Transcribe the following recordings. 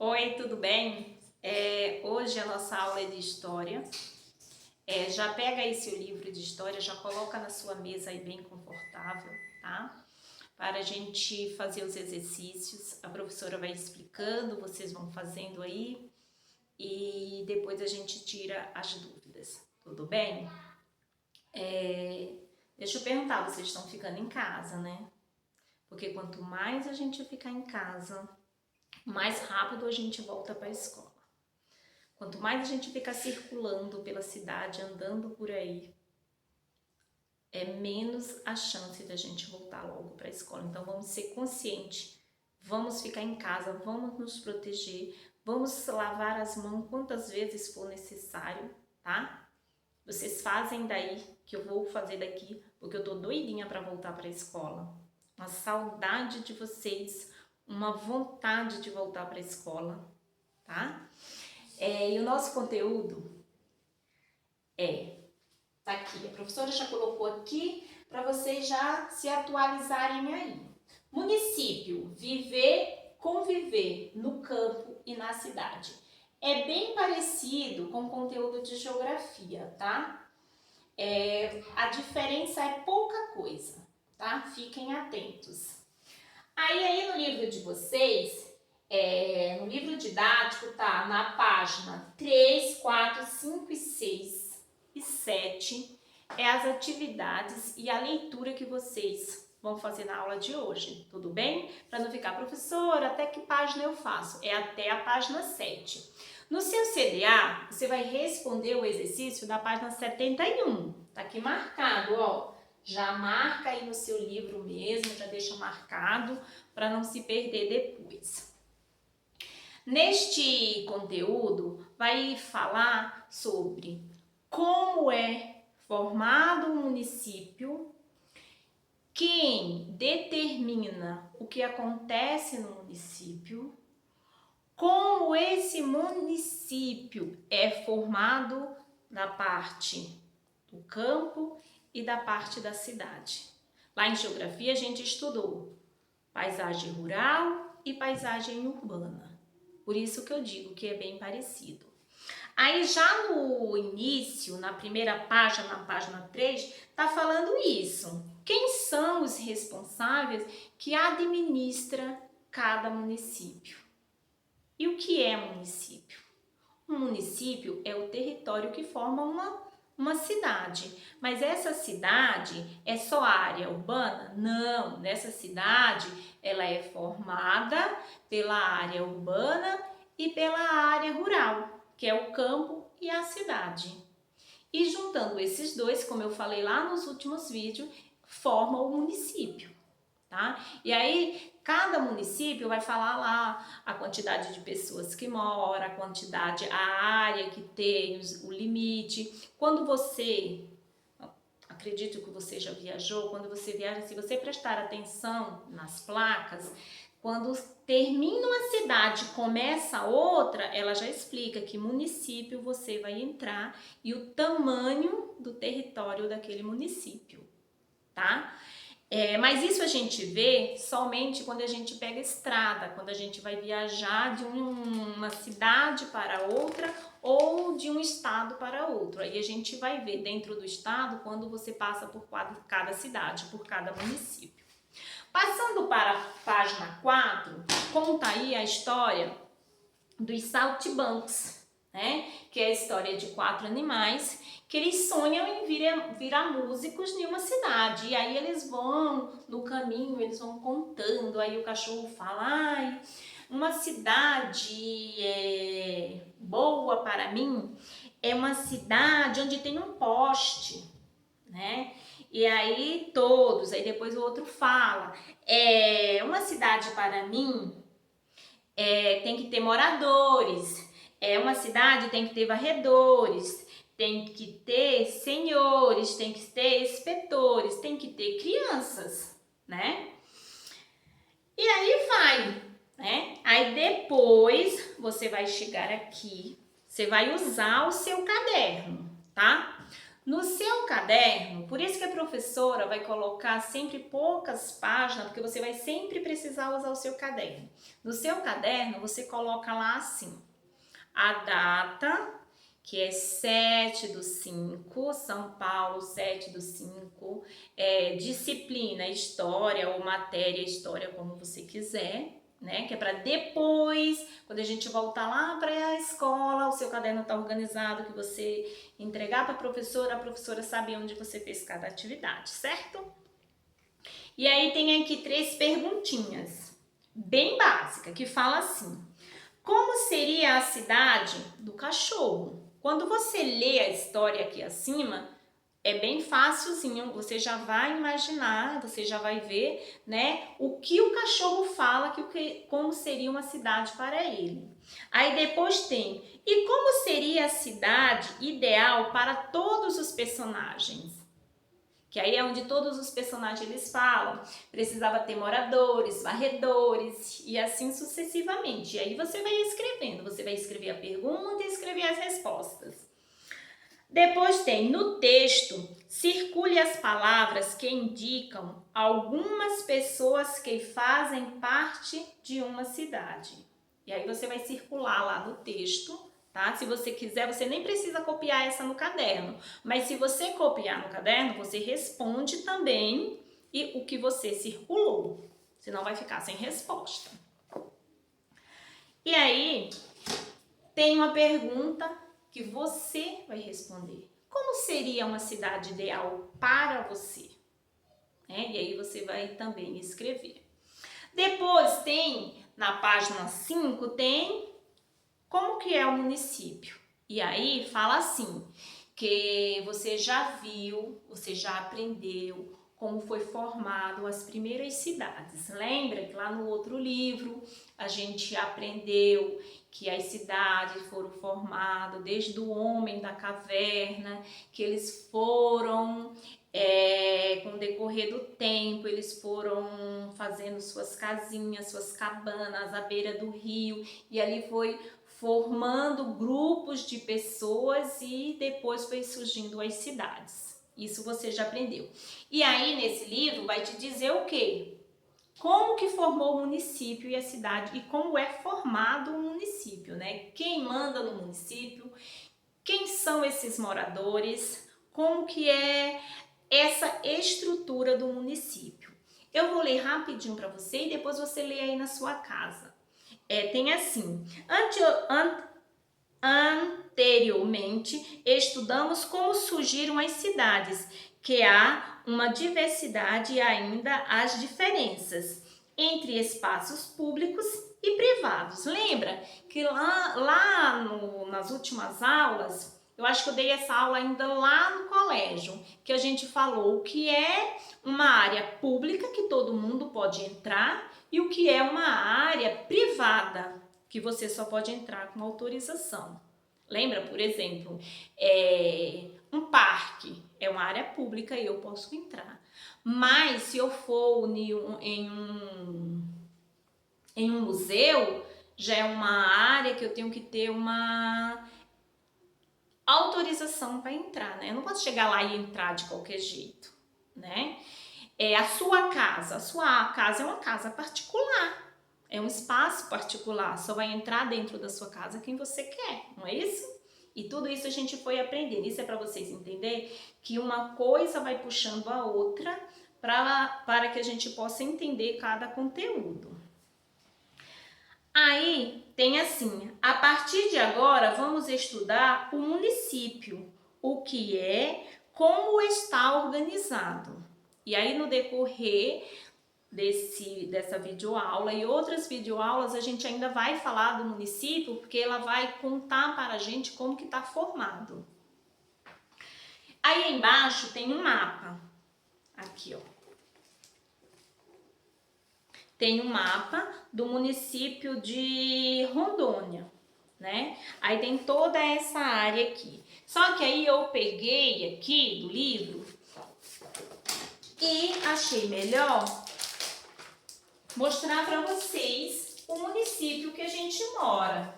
Oi, tudo bem? Hoje a nossa aula é de história. Já pega aí seu livro de história, já coloca na sua mesa aí bem confortável, tá? Para a gente fazer os exercícios. A professora vai explicando, vocês vão fazendo aí e depois a gente tira as dúvidas, tudo bem? Deixa eu perguntar, vocês estão ficando em casa, né? Porque quanto mais a gente ficar em casa, mais rápido a gente volta para a escola. Quanto mais a gente ficar circulando pela cidade, andando por aí, é menos a chance da gente voltar logo para a escola. Então vamos ser conscientes, vamos ficar em casa, vamos nos proteger, vamos lavar as mãos quantas vezes for necessário, tá? Vocês fazem daí, que eu vou fazer daqui, porque eu tô doidinha para voltar para a escola. Uma saudade de vocês, uma vontade de voltar para a escola, tá? E o nosso conteúdo tá aqui. A professora já colocou aqui para vocês já se atualizarem aí. Município, viver, conviver no campo e na cidade. É bem parecido com o conteúdo de geografia, tá? A diferença é pouca coisa, tá? Fiquem atentos. Aí no livro de vocês, no livro didático, tá na página 3, 4, 5 e 6 e 7, as atividades e a leitura que vocês vão fazer na aula de hoje, tudo bem? Para não ficar, professora, até que página eu faço? É até a página 7. No seu CDA, você vai responder o exercício da página 71, tá aqui marcado, ó. Já marca aí no seu livro mesmo, já deixa marcado para não se perder depois. Neste conteúdo, vai falar sobre como é formado um município, quem determina o que acontece no município, como esse município é formado na parte do campo e da parte da cidade. Lá em geografia a gente estudou paisagem rural e paisagem urbana. Por isso que eu digo que é bem parecido. Aí já no início, na primeira página, na página 3, tá falando isso. Quem são os responsáveis que administra cada município? E o que é município? Um município é o território que forma uma cidade. Mas essa cidade é só área urbana? Não, nessa cidade ela é formada pela área urbana e pela área rural, que é o campo e a cidade. E juntando esses dois, como eu falei lá nos últimos vídeos, forma o município, tá? E aí cada município vai falar lá a quantidade de pessoas que moram, a quantidade, a área que tem, o limite. Quando você, acredito que você já viajou, quando você viaja, se você prestar atenção nas placas, quando termina uma cidade e começa outra, ela já explica que município você vai entrar e o tamanho do território daquele município, tá? Mas isso a gente vê somente quando a gente pega estrada, quando a gente vai viajar de uma cidade para outra ou de um estado para outro. Aí a gente vai ver dentro do estado quando você passa por cada cidade, por cada município. Passando para a página 4, conta aí a história dos saltimbancos, né? Que é a história de 4 animais que eles sonham em virar músicos em uma cidade. E aí eles vão, no caminho, eles vão contando. Aí o cachorro fala, ai, uma cidade boa para mim é uma cidade onde tem um poste, né? E aí todos, aí depois o outro fala, uma cidade para mim tem que ter moradores, uma cidade tem que ter varredores, tem que ter senhores, tem que ter inspetores, tem que ter crianças, né? E aí vai, né? Aí depois você vai chegar aqui, você vai usar o seu caderno, tá? No seu caderno, por isso que a professora vai colocar sempre poucas páginas, porque você vai sempre precisar usar o seu caderno. No seu caderno, você coloca lá assim, a data, que é 7/5, São Paulo, 7/5, disciplina, história ou matéria, história, como você quiser, né? Que é para depois, quando a gente voltar lá para a escola, o seu caderno tá organizado, que você entregar para a professora sabe onde você fez cada atividade, certo? E aí tem aqui 3 perguntinhas, bem básicas, que fala assim: como seria a cidade do cachorro? Quando você lê a história aqui acima, é bem facilzinho, você já vai imaginar, você já vai ver, né, o que o cachorro fala, como seria uma cidade para ele. Aí depois tem, e como seria a cidade ideal para todos os personagens? Que aí é onde todos os personagens eles falam, precisava ter moradores, varredores e assim sucessivamente. E aí você vai escrevendo, você vai escrever a pergunta e escrever as respostas. Depois tem, no texto, circule as palavras que indicam algumas pessoas que fazem parte de uma cidade. E aí você vai circular lá no texto, tá? Se você quiser, você nem precisa copiar essa no caderno. Mas se você copiar no caderno, você responde também o que você circulou. Senão vai ficar sem resposta. E aí, tem uma pergunta que você vai responder. Como seria uma cidade ideal para você? E aí você vai também escrever. Depois tem, na página 5, tem como que é o município. E aí fala assim, que você já viu, você já aprendeu como foi formado as primeiras cidades. Lembra que lá no outro livro a gente aprendeu que as cidades foram formadas desde o homem da caverna, que eles foram, com o decorrer do tempo, eles foram fazendo suas casinhas, suas cabanas à beira do rio, e ali foi formando grupos de pessoas e depois foi surgindo as cidades. Isso você já aprendeu. E aí, nesse livro, vai te dizer o quê? Como que formou o município e a cidade e como é formado o município, né? Quem manda no município, quem são esses moradores, como que é essa estrutura do município. Eu vou ler rapidinho para você e depois você lê aí na sua casa. Tem assim, anteriormente estudamos como surgiram as cidades, que há uma diversidade e ainda as diferenças entre espaços públicos e privados. Lembra que nas últimas aulas, eu acho que eu dei essa aula ainda lá no colégio, que a gente falou o que é uma área pública que todo mundo pode entrar e o que é uma área privada que você só pode entrar com autorização. Lembra, por exemplo, um parque é uma área pública e eu posso entrar. Mas se eu for em um museu, já é uma área que eu tenho que ter uma autorização para entrar, né? Eu não posso chegar lá e entrar de qualquer jeito, né? A sua casa é uma casa particular. É um espaço particular, só vai entrar dentro da sua casa quem você quer, não é isso? E tudo isso a gente foi aprendendo. Isso é para vocês entenderem que uma coisa vai puxando a outra para que a gente possa entender cada conteúdo. Aí tem assim, a partir de agora vamos estudar o município, o que é, como está organizado. E aí no decorrer dessa videoaula e outras videoaulas a gente ainda vai falar do município, porque ela vai contar para a gente como que está formado. Aí embaixo tem um mapa, aqui ó, tem um mapa do município de Rondônia, né? Aí tem toda essa área aqui. Só que aí eu peguei aqui do livro e achei melhor mostrar para vocês o município que a gente mora.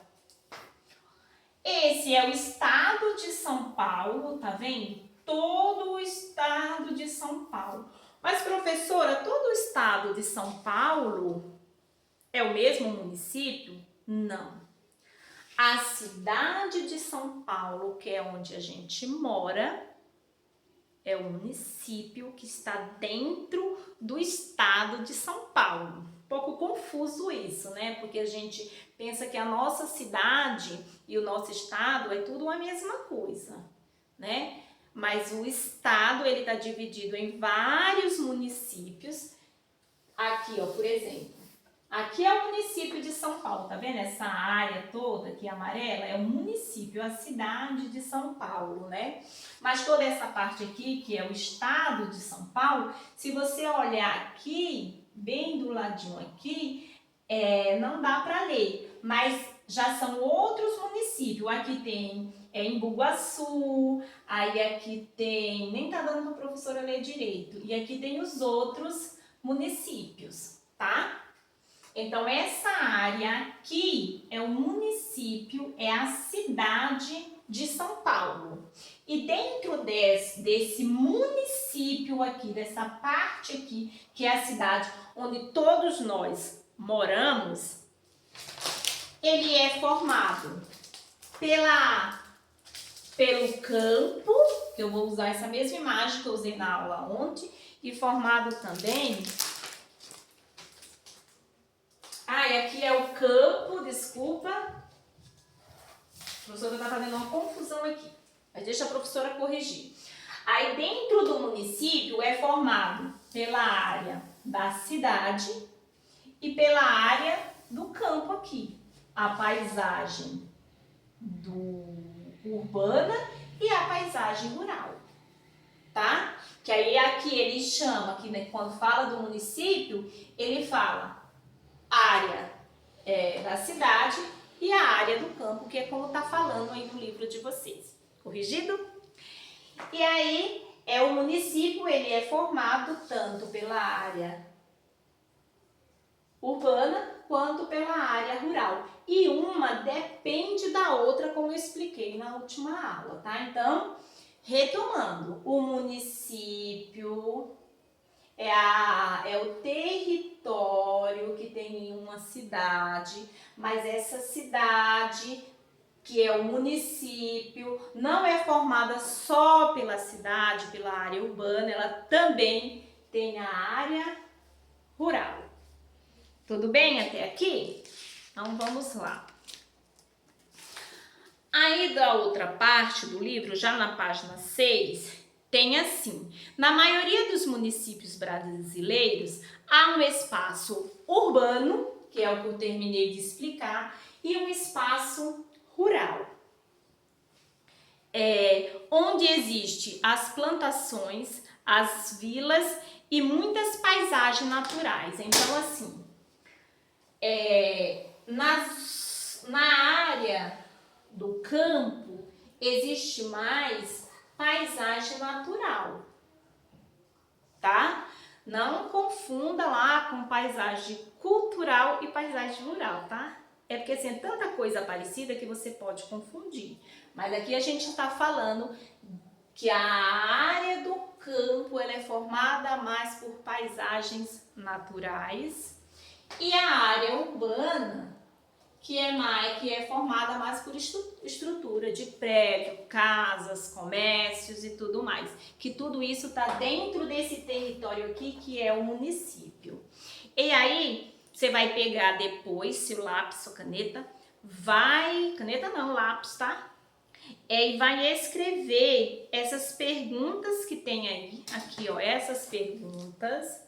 Esse é o estado de São Paulo, tá vendo? todo o estado de São Paulo. Mas, professora, todo o estado de São Paulo é o mesmo município? Não. A cidade de São Paulo, que é onde a gente mora, é o município que está dentro do estado de São Paulo. Um pouco confuso isso, né? Porque a gente pensa que a nossa cidade e o nosso estado é tudo a mesma coisa, né? Mas o estado, ele está dividido em vários municípios. Aqui, ó, por exemplo, aqui é o município de São Paulo, tá vendo? Essa área toda aqui amarela é o município, a cidade de São Paulo, né? Mas toda essa parte aqui, que é o estado de São Paulo, se você olhar aqui, bem do ladinho aqui, não dá para ler, mas já são outros municípios. Aqui tem Embu-Guaçu, aí aqui tem, nem tá dando para a professora ler direito, e aqui tem os outros municípios, tá? Então, essa área aqui é o município, é a cidade de São Paulo. E dentro desse município aqui, dessa parte aqui, que é a cidade onde todos nós moramos, ele é formado pelo campo, que eu vou usar essa mesma imagem que eu usei na aula ontem, e formado também... e aqui é o campo, desculpa. A professora está fazendo uma confusão aqui, mas deixa a professora corrigir. Aí dentro do município é formado pela área da cidade e pela área do campo aqui. A paisagem urbana e a paisagem rural, tá? Que aí aqui ele chama, aqui, né, quando fala do município, ele fala área da cidade e a área do campo, que é como está falando aí no livro de vocês. Corrigido? E aí, o município, ele é formado tanto pela área urbana quanto pela área rural. E uma depende da outra, como eu expliquei na última aula, tá? Então, retomando, o município é o território que tem em uma cidade, mas essa cidade, que é o município, não é formada só pela cidade, pela área urbana, ela também tem a área rural. Tudo bem até aqui? Então vamos lá. Aí da outra parte do livro, já na página 6, tem assim: na maioria dos municípios brasileiros, há um espaço urbano, que é o que eu terminei de explicar, e um espaço rural, onde existem as plantações, as vilas e muitas paisagens naturais. Então, assim, na área do campo existe mais paisagem natural, tá? Não confunda lá com paisagem cultural e paisagem rural, tá? É porque assim, é tanta coisa parecida que você pode confundir. Mas aqui a gente está falando que a área do campo ela é formada mais por paisagens naturais e a área urbana que é formada mais por estrutura de prédio, casas, comércios e tudo mais. Que tudo isso está dentro desse território aqui que é o município. E aí, você vai pegar depois seu lápis ou caneta, caneta não, lápis, tá? E vai escrever essas perguntas que tem aí, aqui ó, essas perguntas,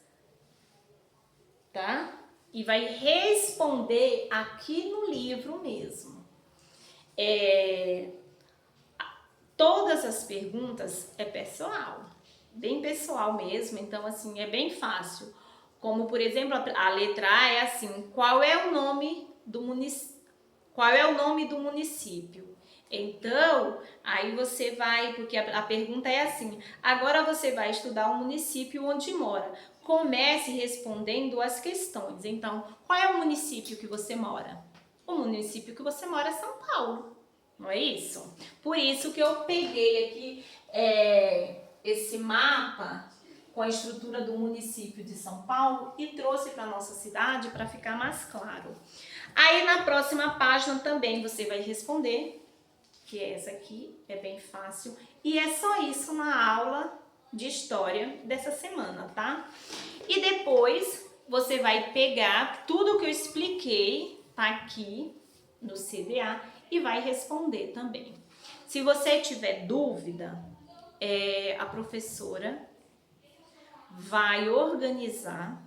tá? E vai responder aqui no livro mesmo. Todas as perguntas é pessoal, bem pessoal mesmo, então assim, é bem fácil. Como, por exemplo, a letra A é assim: qual é o nome do município? Então, aí você vai, porque a pergunta é assim: agora você vai estudar o município onde mora. Comece respondendo as questões. Então, qual é o município que você mora? O município que você mora é São Paulo. Não é isso? Por isso que eu peguei aqui esse mapa com a estrutura do município de São Paulo e trouxe para nossa cidade para ficar mais claro. Aí na próxima página também você vai responder, que é essa aqui, é bem fácil. E é só isso na aula de história dessa semana, tá? E depois você vai pegar tudo que eu expliquei, tá aqui no CDA, e vai responder também. Se você tiver dúvida, a professora vai organizar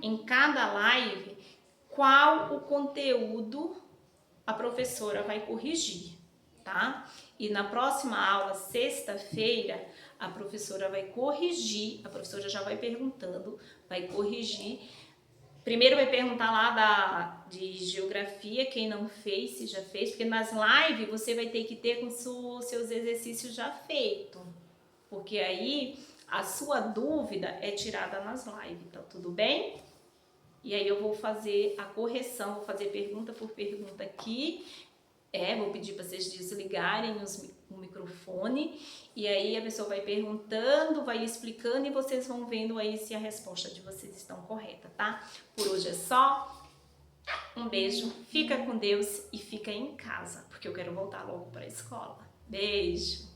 em cada live qual o conteúdo a professora vai corrigir, tá? E na próxima aula, sexta-feira, a professora vai corrigir, a professora já vai perguntando, vai corrigir. Primeiro vai perguntar lá de geografia, quem não fez, se já fez, porque nas lives você vai ter que ter com seus exercícios já feitos, porque aí a sua dúvida é tirada nas lives, tá tudo bem? E aí eu vou fazer a correção, vou fazer pergunta por pergunta aqui. Vou pedir para vocês desligarem o microfone. E aí a pessoa vai perguntando, vai explicando e vocês vão vendo aí se a resposta de vocês estão correta, tá? Por hoje é só. Um beijo, fica com Deus e fica em casa, porque eu quero voltar logo para a escola. Beijo!